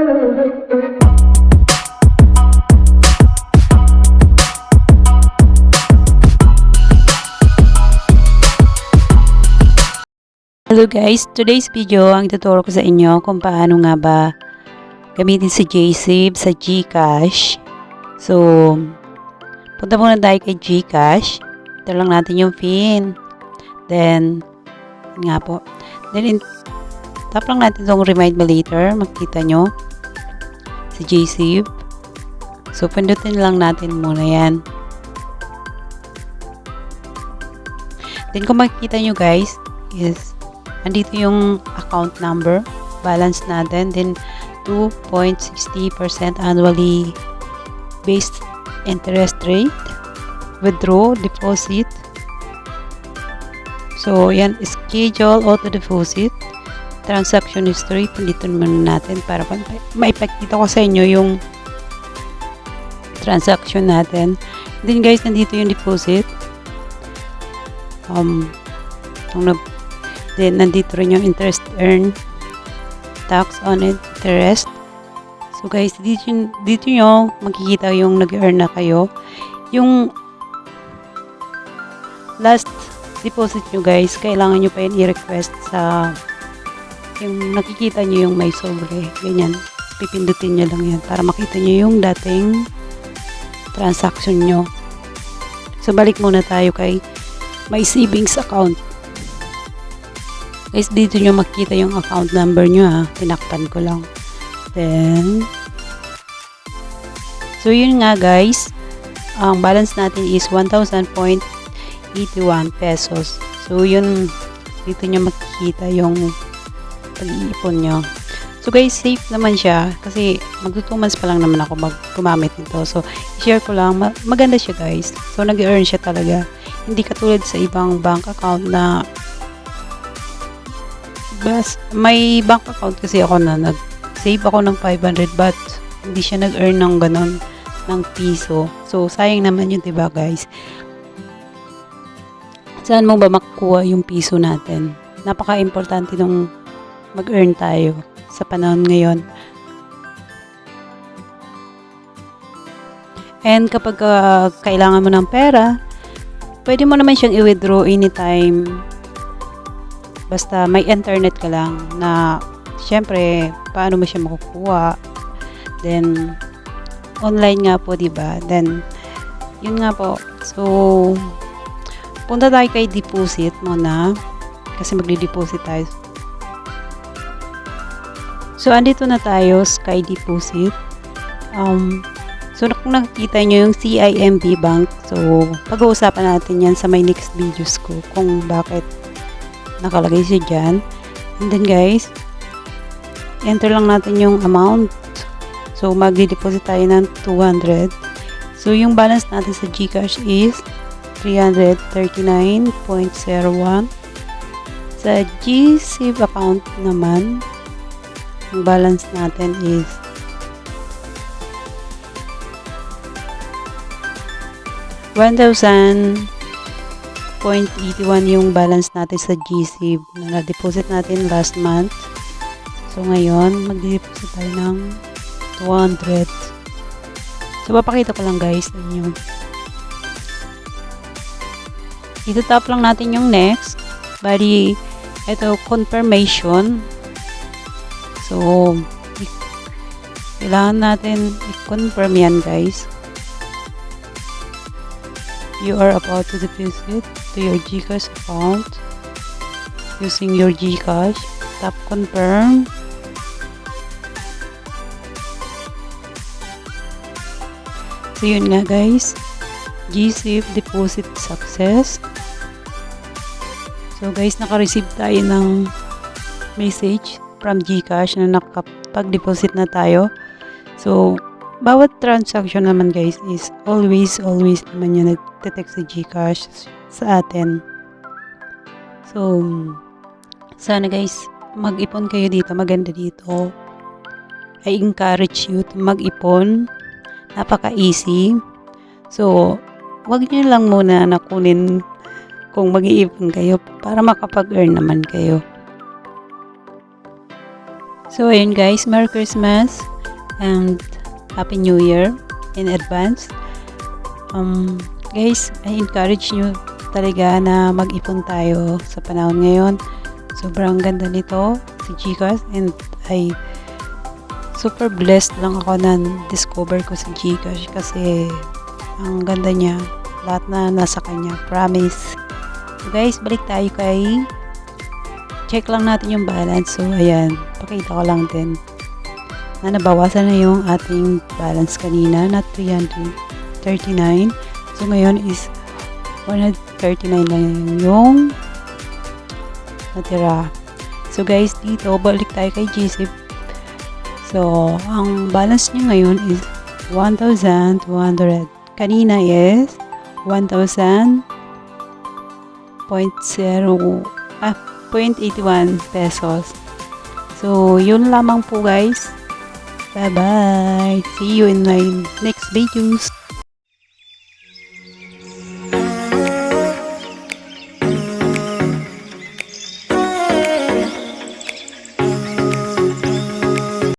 Hello guys, today's video ang ituturo ko sa inyo kung paano nga ba gamitin si Gsave sa Gcash. So, punta muna tayo kay Gcash. Ito lang natin yung PIN. Then, nga po. Then, tap lang natin itong remind me later. Makita nyo si Gsave. So, pindutin lang natin muna yan. Then, kung makikita nyo guys, is andito yung account number, balance natin, then 2.60% annually based interest rate, withdraw, deposit. So, yan, schedule, auto deposit, transaction history, pindutin muna natin para maipakita ko sa inyo yung transaction natin. Then guys, nandito yung deposit. Then, nandito rin yung interest earned, tax on interest. So, guys, dito nyo makikita yung nag-earn na kayo. Yung last deposit nyo, guys, kailangan nyo pa yun i-request sa yung nakikita nyo yung may sobre. Ganyan. Pipindutin nyo lang yan para makita nyo yung dating transaction nyo. So, balik muna tayo kay my savings account. Guys, dito nyo makita yung account number nyo ha. Tinakpan ko lang. Then, so yun nga guys, ang balance natin is 1,000.81 pesos. So yun, dito nyo makikita yung pag-iipon nyo. So guys, safe naman siya kasi magto 2 months pa lang naman ako gumamit nito. So, i-share ko lang. Maganda siya guys. So, nag-earn siya talaga. Hindi katulad sa ibang bank account na may bank account kasi ako na nag-save ako ng 500 but hindi siya nag-earn ng ganon ng piso. So, sayang naman yun, diba guys? Saan mo ba makukuha yung piso natin? Napaka-importante nung mag-earn tayo sa panahon ngayon. And kapag kailangan mo ng pera, pwede mo naman siyang i-withdraw anytime. Basta may internet ka lang na syempre paano mo siya makukuha. Then online nga po, 'di ba? Then yun nga po. So punta tayo kay deposit muna kasi magde-deposit tayo. So andito na tayo kay deposit. So kung nakikita nyo yung CIMB Bank, so pag-uusapan natin yan sa my next videos ko kung bakit nakalagay siya dyan. And then guys, enter lang natin yung amount. So magdi-deposit tayo ng 200. So yung balance natin sa Gcash is 339.01. Sa Gsave account naman, yung balance natin is 1,000.81 yung balance natin sa Gsave na na-deposit natin last month. So ngayon, mag-deposit tayo ng 200. So papakita ko lang guys sa inyo. Ito-tap lang natin yung next. Bali, ito confirmation. So kailangan natin i-confirm yan guys. You are about to deposit to your Gcash account using your Gcash. Tap confirm. So yun nga guys, Gsave deposit success. So guys, naka-receive tayo ng message from Gcash na nakapag-deposit na tayo. So bawat transaction naman guys is always naman yung nagte-text si Gcash sa atin. So, sana guys, mag-ipon kayo dito. Maganda dito. I encourage you to mag-ipon. Napaka-easy. So, wag nyo lang muna nakunin kung mag-iipon kayo para makapag-earn naman kayo. So, ayun guys, Merry Christmas. and Happy New Year in advance. Guys, I encourage nyo talaga na mag-ipon tayo sa panahon ngayon. Sobrang ganda nito si Gcash, and I super blessed lang ako na discover ko si Gcash kasi ang ganda niya, lahat na nasa kanya, promise. So guys, balik tayo kay check lang natin yung balance. So ayan, pakita ko lang din na nabawasan na yung ating balance kanina na 339. So ngayon is 139 lang yung natira. So guys, dito balik tayo kay Gsave. So ang balance niya ngayon is 1,200. Kanina is 1,000.81 pesos. So yun lamang po guys. Bye bye. See you in my next videos.